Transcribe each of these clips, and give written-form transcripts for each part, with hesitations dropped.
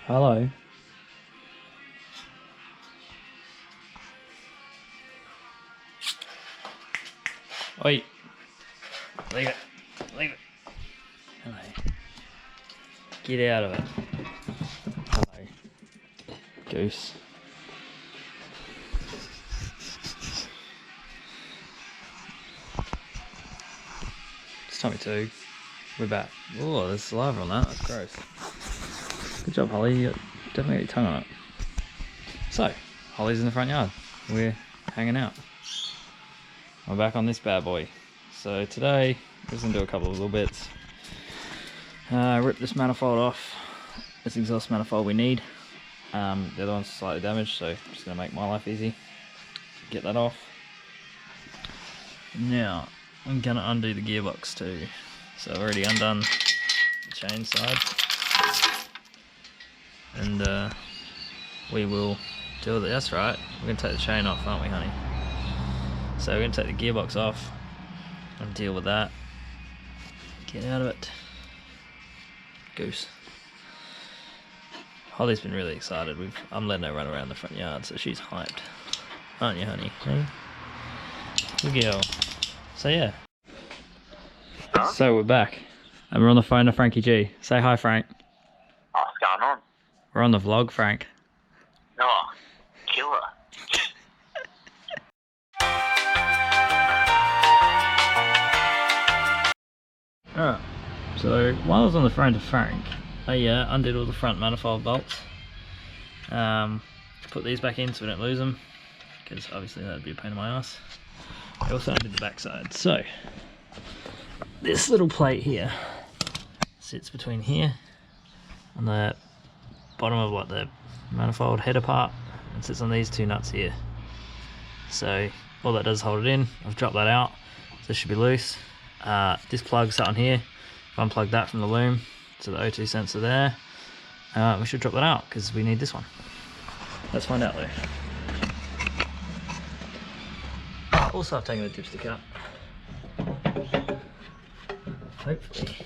Hello. Oi. Leave it. Leave it. Hello. Get out of it. Hello. Goose. It's Tommy 2. We're back. Oh, there's saliva on that. That's gross. Good job, Holly. You definitely got your tongue on it. So, Holly's in the front yard. We're hanging out. We're back on this bad boy. So today, we're just going to do a couple of little bits. Rip this manifold off. This exhaust manifold we need. The other one's slightly damaged, so I'm just going to make my life easy. Get that off. Now, I'm going to undo the gearbox too. So I've already undone the chain side. And we will deal with it. That's right, we're going to take the chain off, aren't we, honey? So we're going to take the gearbox off and deal with that. Get out of it. Goose. Holly's been really excited. I'm letting her run around the front yard, so she's hyped. Aren't you, honey? Hey? Good girl. So yeah. Huh? So we're back. And we're on the phone to Frankie G. Say hi, Frank. What's going on? We're on the vlog, Frank. Oh, killer. Alright, so while I was on the phone to Frank, I undid all the front manifold bolts. Put these back in so we don't lose them, because obviously that would be a pain in my ass. I also undid the backside. So, this little plate here sits between here and the bottom of like the manifold header part, and sits on these two nuts here. So all that does is hold it in. I've dropped that out, so this should be loose. This plug's sat on here. If I unplug that from the loom, so the O2 sensor there, we should drop that out because we need this one. Let's find out though. Also, I've taken the dipstick out. Hopefully.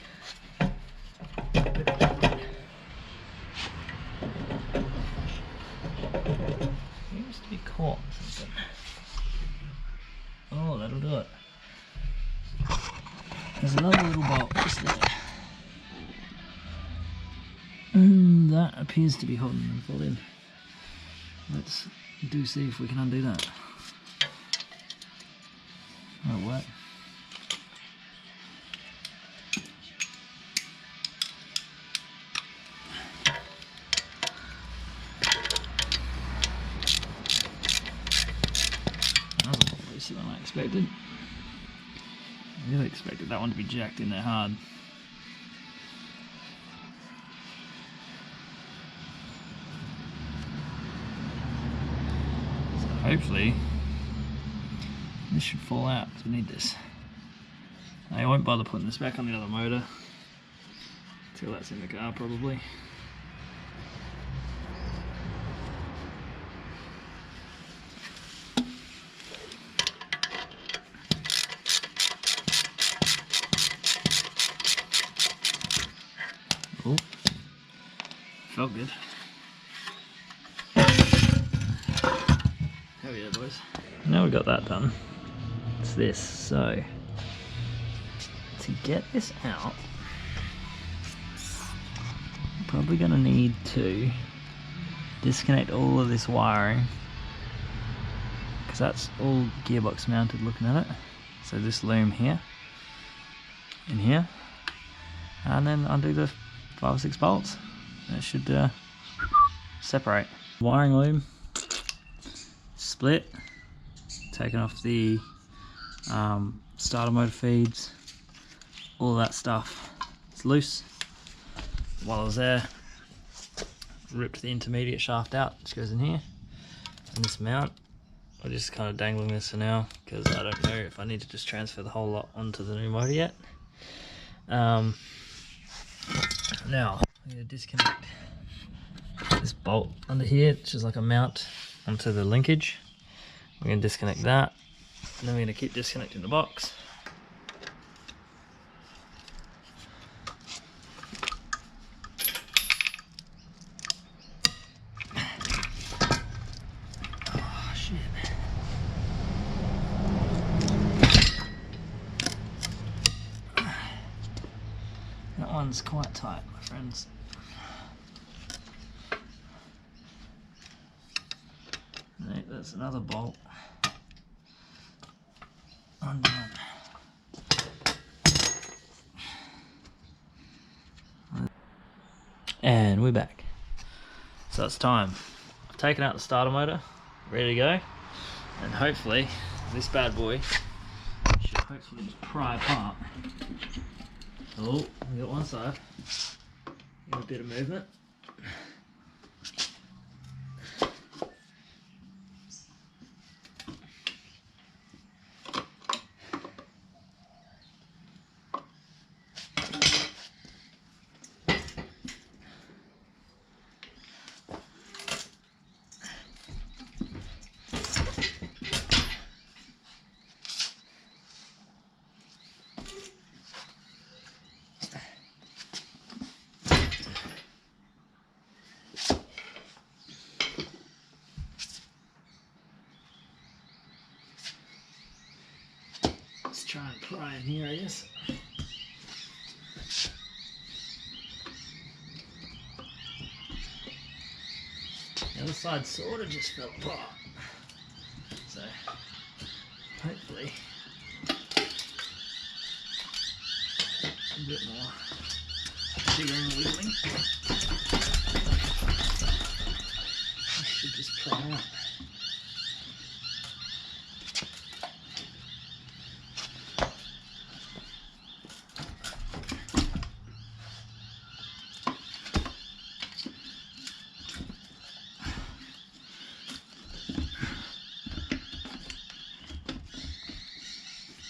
Seems to be caught something. Oh, that'll do it. There's another little bolt just there. And that appears to be holding the manifold in. Let's see if we can undo that. That'll work. That was a lot looser than I expected. I really expected that one to be jacked in there hard. So hopefully this should fall out because we need this. I won't bother putting this back on the other motor until that's in the car probably. Oh, felt good. Oh yeah, boys. Now we've got that done. It's this. So to get this out, I'm probably going to need to disconnect all of this wiring, because that's all gearbox mounted looking at it. So this loom here, in here, and then undo the 5 or 6 bolts. It should separate. Wiring loom, split, taking off the starter motor feeds, all that stuff. It's loose. While I was there, ripped the intermediate shaft out, which goes in here. And this mount, I'm just kind of dangling this for now because I don't know if I need to just transfer the whole lot onto the new motor yet. Now, I'm going to disconnect this bolt under here, which is like a mount onto the linkage. We're going to disconnect that, and then we're going to keep disconnecting the box. one's quite tight, my friends. Right, there's another bolt. Undone. And we're back. So it's time. I've taken out the starter motor, ready to go, and hopefully this bad boy should hopefully just pry apart. Oh, we got one side. Got a bit of movement. Let's try and pry in here, I guess. The other side sort of just fell apart. So, hopefully, a bit more jiggering and wiggling. I should just pry out.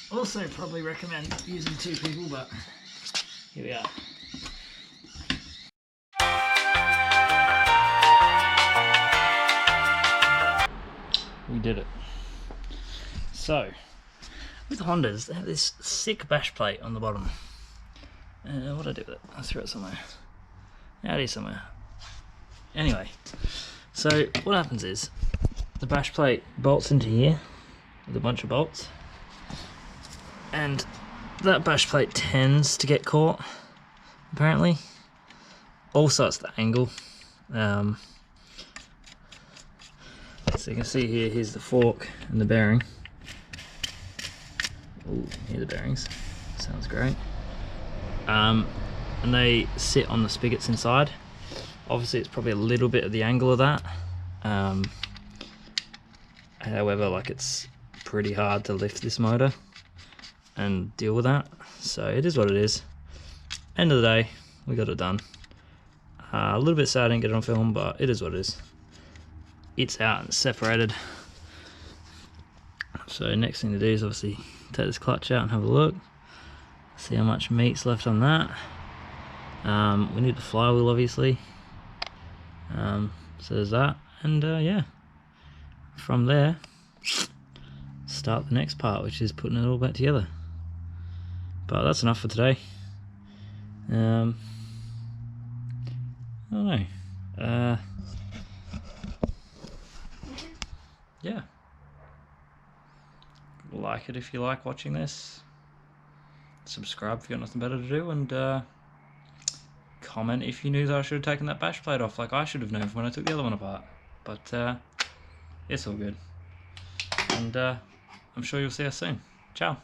Also probably recommend using 2 people, but here we are. We did it. So, with Hondas, they have this sick bash plate on the bottom. What did I do with it? I threw it somewhere. Out here somewhere. Anyway, so what happens is, the bash plate bolts into here with a bunch of bolts. And that bash plate tends to get caught, apparently. Also, it's the angle. So you can see here, here's the fork and the bearing. Ooh, here are the bearings. Sounds great. And they sit on the spigots inside. Obviously, it's probably a little bit of the angle of that. However, like, it's pretty hard to lift this motor and deal with that, so it is what it is. End of the day, we got it done. A little bit sad I didn't get it on film, but it is what it is. It's out and separated. So next thing to do is obviously take this clutch out and have a look, see how much meat's left on that. We need the flywheel, obviously. So there's that, and yeah, from there start the next part, which is putting it all back together. But that's enough for today. I don't know. Yeah. Like it if you like watching this. Subscribe if you've got nothing better to do, and comment if you knew that I should have taken that bash plate off, like I should have known when I took the other one apart. But it's all good. And I'm sure you'll see us soon. Ciao.